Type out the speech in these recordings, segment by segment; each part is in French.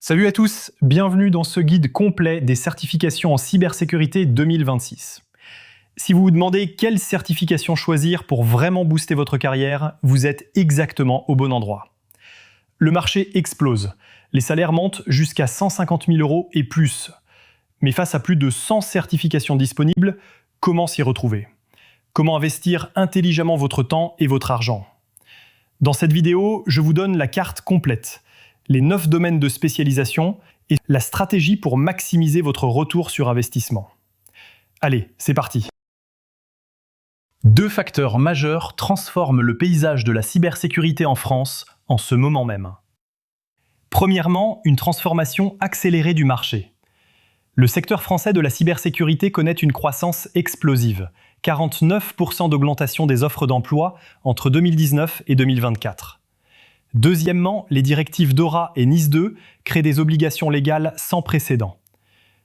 Salut à tous, bienvenue dans ce guide complet des certifications en cybersécurité 2026. Si vous vous demandez quelle certification choisir pour vraiment booster votre carrière, vous êtes exactement au bon endroit. Le marché explose, les salaires montent jusqu'à 150 000 € et plus. Mais face à plus de 100 certifications disponibles, comment s'y retrouver? Comment investir intelligemment votre temps et votre argent? Dans cette vidéo, je vous donne la carte complète, les 9 domaines de spécialisation et la stratégie pour maximiser votre retour sur investissement. Allez, c'est parti. Deux facteurs majeurs transforment le paysage de la cybersécurité en France en ce moment même. Premièrement, une transformation accélérée du marché. Le secteur français de la cybersécurité connaît une croissance explosive, 49% d'augmentation des offres d'emploi entre 2019 et 2024. Deuxièmement, les directives DORA et NIS2 créent des obligations légales sans précédent.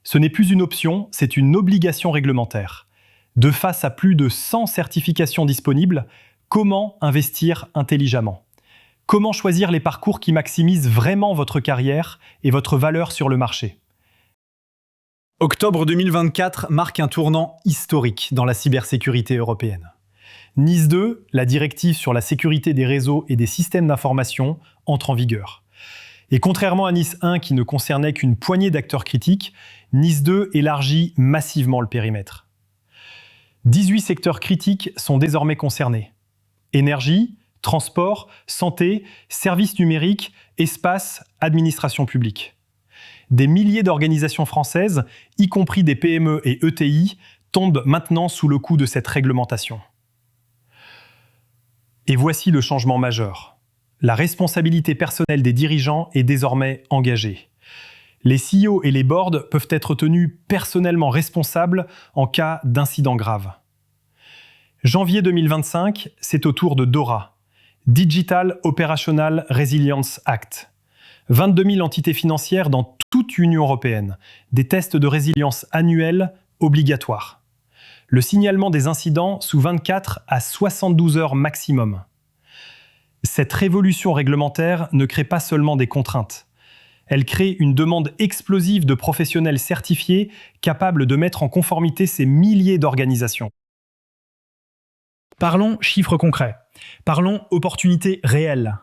Ce n'est plus une option, c'est une obligation réglementaire. De face à plus de 100 certifications disponibles, comment investir intelligemment? Comment choisir les parcours qui maximisent vraiment votre carrière et votre valeur sur le marché? Octobre 2024 marque un tournant historique dans la cybersécurité européenne. NIS2, la directive sur la sécurité des réseaux et des systèmes d'information, entre en vigueur. Et contrairement à NIS1 qui ne concernait qu'une poignée d'acteurs critiques, NIS2 élargit massivement le périmètre. 18 secteurs critiques sont désormais concernés. Énergie, transport, santé, services numériques, espace, administration publique. Des milliers d'organisations françaises, y compris des PME et ETI, tombent maintenant sous le coup de cette réglementation. Et voici le changement majeur. La responsabilité personnelle des dirigeants est désormais engagée. Les CEO et les boards peuvent être tenus personnellement responsables en cas d'incident grave. Janvier 2025, c'est au tour de DORA, Digital Operational Resilience Act. 22 000 entités financières dans toute l'Union européenne, des tests de résilience annuels obligatoires. Le signalement des incidents sous 24 à 72 heures maximum. Cette révolution réglementaire ne crée pas seulement des contraintes. Elle crée une demande explosive de professionnels certifiés capables de mettre en conformité ces milliers d'organisations. Parlons chiffres concrets. Parlons opportunités réelles.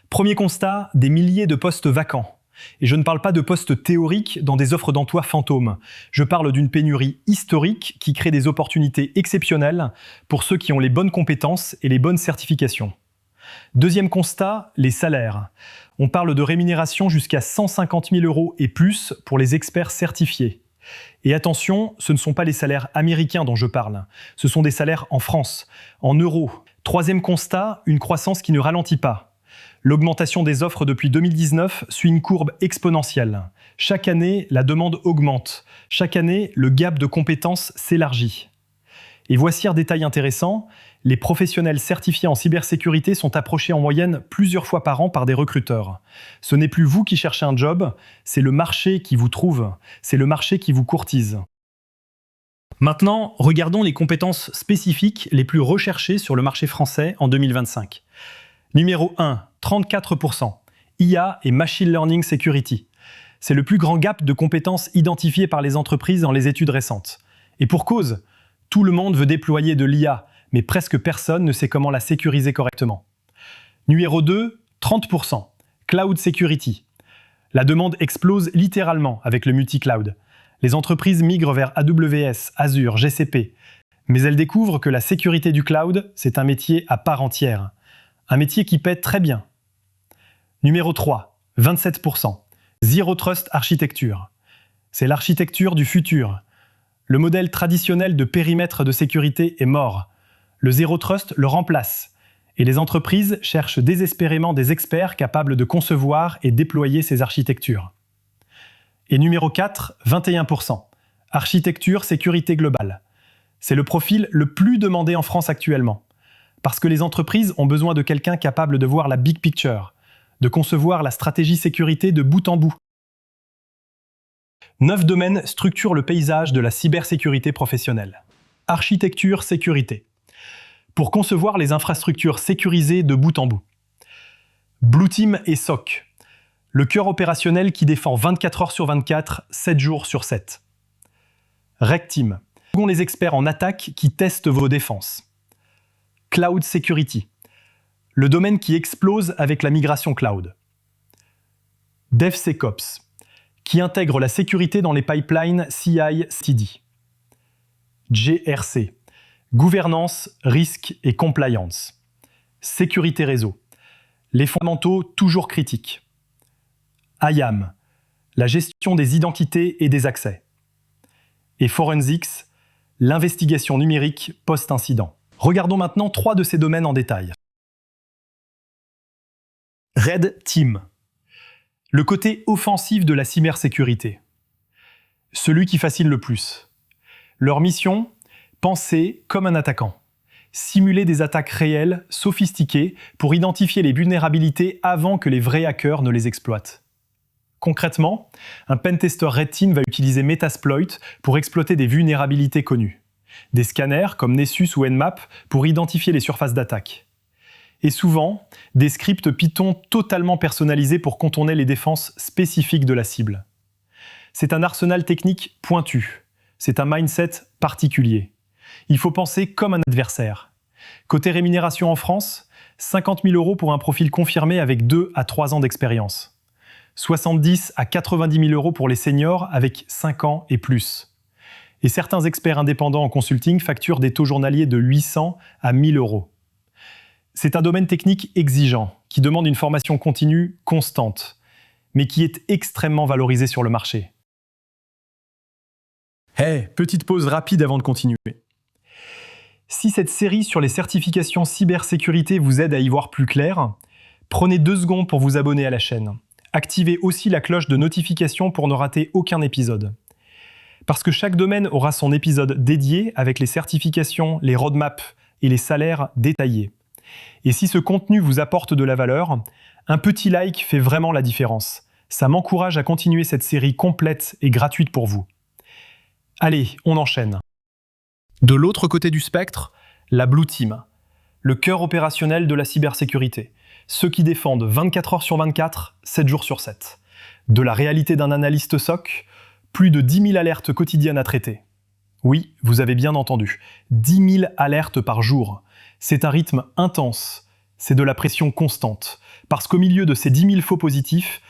Premier constat, des milliers de postes vacants. Et je ne parle pas de postes théoriques dans des offres d'emploi fantômes. Je parle d'une pénurie historique qui crée des opportunités exceptionnelles pour ceux qui ont les bonnes compétences et les bonnes certifications. Deuxième constat, les salaires. On parle de rémunération jusqu'à 150 000 € et plus pour les experts certifiés. Et attention, ce ne sont pas les salaires américains dont je parle. Ce sont des salaires en France, en euros. Troisième constat, une croissance qui ne ralentit pas. L'augmentation des offres depuis 2019 suit une courbe exponentielle. Chaque année, la demande augmente. Chaque année, le gap de compétences s'élargit. Et voici un détail intéressant, les professionnels certifiés en cybersécurité sont approchés en moyenne plusieurs fois par an par des recruteurs. Ce n'est plus vous qui cherchez un job, c'est le marché qui vous trouve, c'est le marché qui vous courtise. Maintenant, regardons les compétences spécifiques les plus recherchées sur le marché français en 2025. Numéro 1, 34%, IA et Machine Learning Security. C'est le plus grand gap de compétences identifiées par les entreprises dans les études récentes. Et pour cause, tout le monde veut déployer de l'IA, mais presque personne ne sait comment la sécuriser correctement. Numéro 2, 30%, Cloud Security. La demande explose littéralement avec le multi-cloud. Les entreprises migrent vers AWS, Azure, GCP. Mais elles découvrent que la sécurité du cloud, c'est un métier à part entière. Un métier qui paie très bien. Numéro 3, 27%, Zero Trust Architecture. C'est l'architecture du futur. Le modèle traditionnel de périmètre de sécurité est mort. Le Zero Trust le remplace. Et les entreprises cherchent désespérément des experts capables de concevoir et déployer ces architectures. Et numéro 4, 21%, Architecture sécurité globale. C'est le profil le plus demandé en France actuellement. Parce que les entreprises ont besoin de quelqu'un capable de voir la big picture, de concevoir la stratégie sécurité de bout en bout. 9 domaines structurent le paysage de la cybersécurité professionnelle. Architecture sécurité. Pour concevoir les infrastructures sécurisées de bout en bout. Blue Team et SOC. Le cœur opérationnel qui défend 24 heures sur 24, 7 jours sur 7. Red Team. Selon les experts en attaque qui testent vos défenses. Cloud Security. Le domaine qui explose avec la migration cloud. DevSecOps, qui intègre la sécurité dans les pipelines CI/CD. GRC, gouvernance, risque et compliance. Sécurité réseau, les fondamentaux toujours critiques. IAM, la gestion des identités et des accès. Et Forensics, l'investigation numérique post-incident. Regardons maintenant 3 de ces domaines en détail. Red Team. Le côté offensif de la cybersécurité. Celui qui fascine le plus. Leur mission, penser comme un attaquant. Simuler des attaques réelles, sophistiquées, pour identifier les vulnérabilités avant que les vrais hackers ne les exploitent. Concrètement, un pentester Red Team va utiliser Metasploit pour exploiter des vulnérabilités connues. Des scanners comme Nessus ou Nmap pour identifier les surfaces d'attaque. Et souvent, des scripts Python totalement personnalisés pour contourner les défenses spécifiques de la cible. C'est un arsenal technique pointu. C'est un mindset particulier. Il faut penser comme un adversaire. Côté rémunération en France, 50 000 € pour un profil confirmé avec 2 à 3 ans d'expérience. 70 à 90 000 € pour les seniors avec 5 ans et plus. Et certains experts indépendants en consulting facturent des taux journaliers de 800 à 1000 €. C'est un domaine technique exigeant, qui demande une formation continue constante, mais qui est extrêmement valorisé sur le marché. Hey, petite pause rapide avant de continuer. Si cette série sur les certifications cybersécurité vous aide à y voir plus clair, prenez 2 secondes pour vous abonner à la chaîne. Activez aussi la cloche de notification pour ne rater aucun épisode. Parce que chaque domaine aura son épisode dédié avec les certifications, les roadmaps et les salaires détaillés. Et si ce contenu vous apporte de la valeur, un petit like fait vraiment la différence. Ça m'encourage à continuer cette série complète et gratuite pour vous. Allez, on enchaîne. De l'autre côté du spectre, la Blue Team, le cœur opérationnel de la cybersécurité. Ceux qui défendent 24 heures sur 24, 7 jours sur 7. De la réalité d'un analyste SOC, plus de 10 000 alertes quotidiennes à traiter. Oui, vous avez bien entendu, 10 000 alertes par jour. C'est un rythme intense, c'est de la pression constante, parce qu'au milieu de ces 10 000 faux positifs,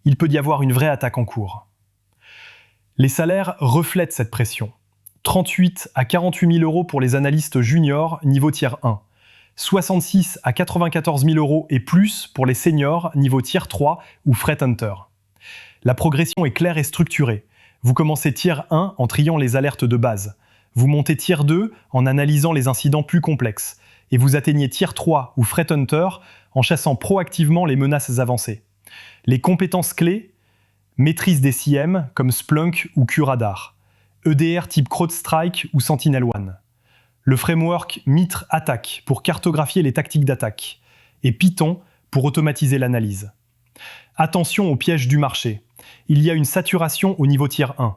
il peut y avoir une vraie attaque en cours. Les salaires reflètent cette pression. 38 à 48 000 € pour les analystes juniors niveau tier 1. 66 à 94 000 € et plus pour les seniors niveau tier 3 ou threat hunter. La progression est claire et structurée. Vous commencez tier 1 en triant les alertes de base. Vous montez tier 2 en analysant les incidents plus complexes. Et vous atteignez tier 3 ou threat hunter en chassant proactivement les menaces avancées. Les compétences clés, maîtrise des CIEM comme Splunk ou QRadar. EDR type CrowdStrike ou SentinelOne. Le framework Mitre Attack pour cartographier les tactiques d'attaque. Et Python pour automatiser l'analyse. Attention aux pièges du marché. Il y a une saturation au niveau tier 1.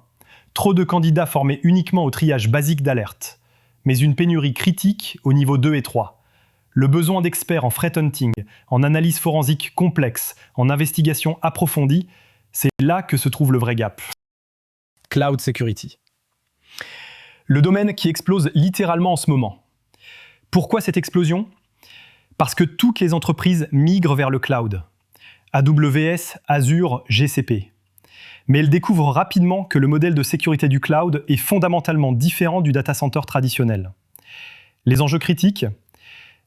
Trop de candidats formés uniquement au triage basique d'alerte. Mais une pénurie critique au niveau 2 et 3. Le besoin d'experts en threat hunting, en analyse forensique complexe, en investigation approfondie, c'est là que se trouve le vrai gap. Cloud Security. Le domaine qui explose littéralement en ce moment. Pourquoi cette explosion ? Parce que toutes les entreprises migrent vers le cloud. AWS, Azure, GCP. Mais elles découvrent rapidement que le modèle de sécurité du cloud est fondamentalement différent du data center traditionnel. Les enjeux critiques ?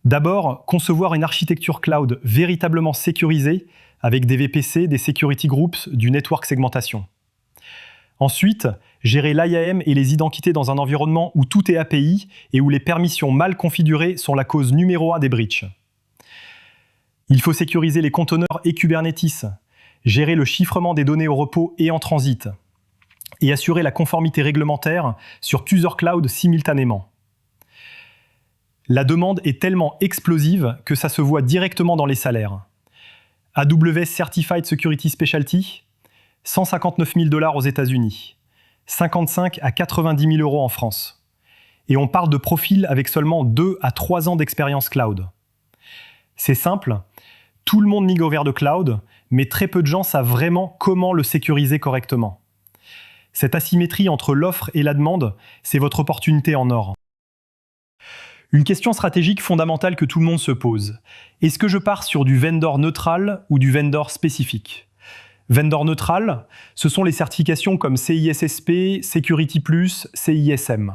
D'abord, concevoir une architecture cloud véritablement sécurisée avec des VPC, des security groups, du network segmentation. Ensuite, gérer l'IAM et les identités dans un environnement où tout est API et où les permissions mal configurées sont la cause numéro 1 des breaches. Il faut sécuriser les conteneurs et Kubernetes, gérer le chiffrement des données au repos et en transit, et assurer la conformité réglementaire sur plusieurs clouds simultanément. La demande est tellement explosive que ça se voit directement dans les salaires. AWS Certified Security Specialty, 159 000 $ aux États-Unis, 55 à 90 000 € en France. Et on parle de profils avec seulement 2 à 3 ans d'expérience cloud. C'est simple, tout le monde migre vers le cloud, mais très peu de gens savent vraiment comment le sécuriser correctement. Cette asymétrie entre l'offre et la demande, c'est votre opportunité en or. Une question stratégique fondamentale que tout le monde se pose. Est-ce que je pars sur du vendor neutral ou du vendor spécifique ? Vendor neutral, ce sont les certifications comme CISSP, Security+, CISM.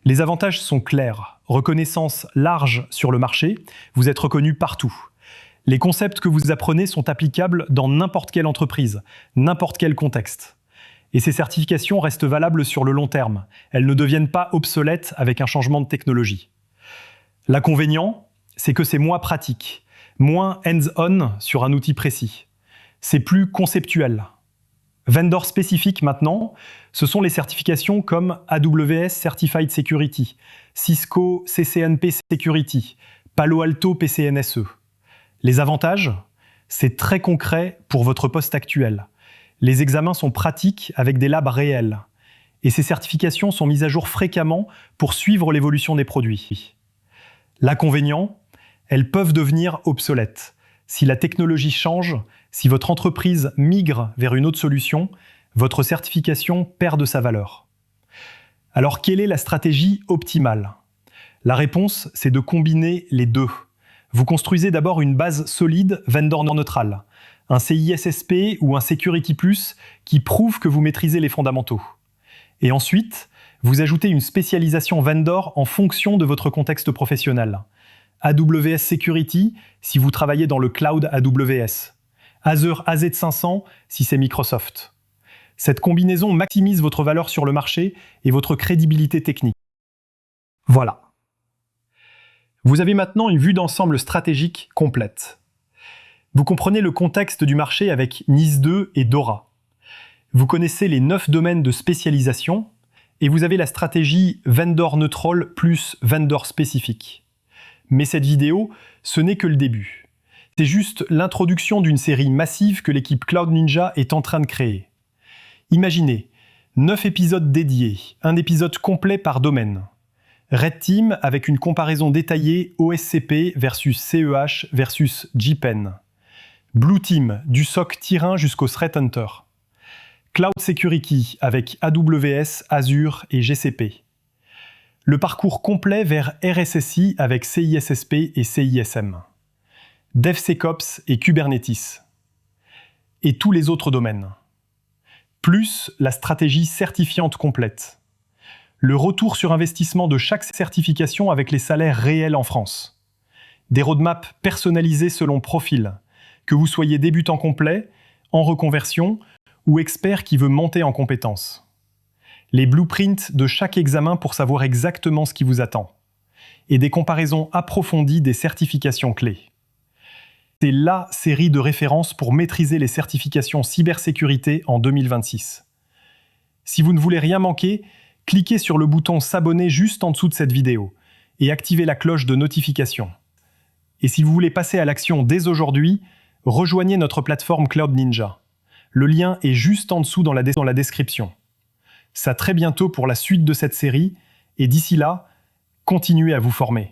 Les avantages sont clairs. Reconnaissance large sur le marché, vous êtes reconnu partout. Les concepts que vous apprenez sont applicables dans n'importe quelle entreprise, n'importe quel contexte. Et ces certifications restent valables sur le long terme. Elles ne deviennent pas obsolètes avec un changement de technologie. L'inconvénient, c'est que c'est moins pratique, moins hands-on sur un outil précis. C'est plus conceptuel. Vendor spécifique maintenant, ce sont les certifications comme AWS Certified Security, Cisco CCNP Security, Palo Alto PCNSE. Les avantages, c'est très concret pour votre poste actuel. Les examens sont pratiques avec des labs réels. Et ces certifications sont mises à jour fréquemment pour suivre l'évolution des produits. L'inconvénient, elles peuvent devenir obsolètes. Si la technologie change, si votre entreprise migre vers une autre solution, votre certification perd de sa valeur. Alors, quelle est la stratégie optimale ? La réponse, c'est de combiner les deux. Vous construisez d'abord une base solide vendor neutral, un CISSP ou un Security+, qui prouve que vous maîtrisez les fondamentaux. Et ensuite, vous ajoutez une spécialisation vendor en fonction de votre contexte professionnel. AWS Security, si vous travaillez dans le cloud AWS. Azure AZ500, si c'est Microsoft. Cette combinaison maximise votre valeur sur le marché et votre crédibilité technique. Voilà. Vous avez maintenant une vue d'ensemble stratégique complète. Vous comprenez le contexte du marché avec NIS2 et DORA. Vous connaissez les 9 domaines de spécialisation et vous avez la stratégie vendor neutral plus vendor spécifique. Mais cette vidéo, ce n'est que le début. C'est juste l'introduction d'une série massive que l'équipe Cloud Ninja est en train de créer. Imaginez, 9 épisodes dédiés, un épisode complet par domaine. Red Team avec une comparaison détaillée OSCP versus CEH versus JPEN. Blue Team, du SOC Tyr jusqu'au Threat Hunter. Cloud Security avec AWS, Azure et GCP. Le parcours complet vers RSSI avec CISSP et CISM. DevSecOps et Kubernetes. Et tous les autres domaines. Plus la stratégie certifiante complète. Le retour sur investissement de chaque certification avec les salaires réels en France. Des roadmaps personnalisés selon profil, que vous soyez débutant complet, en reconversion ou expert qui veut monter en compétences. Les blueprints de chaque examen pour savoir exactement ce qui vous attend. Et des comparaisons approfondies des certifications clés. C'est la série de références pour maîtriser les certifications cybersécurité en 2026. Si vous ne voulez rien manquer, cliquez sur le bouton s'abonner juste en dessous de cette vidéo et activez la cloche de notification. Et si vous voulez passer à l'action dès aujourd'hui, rejoignez notre plateforme Cloud Ninja. Le lien est juste en dessous dans la description. À très bientôt pour la suite de cette série et d'ici là, continuez à vous former.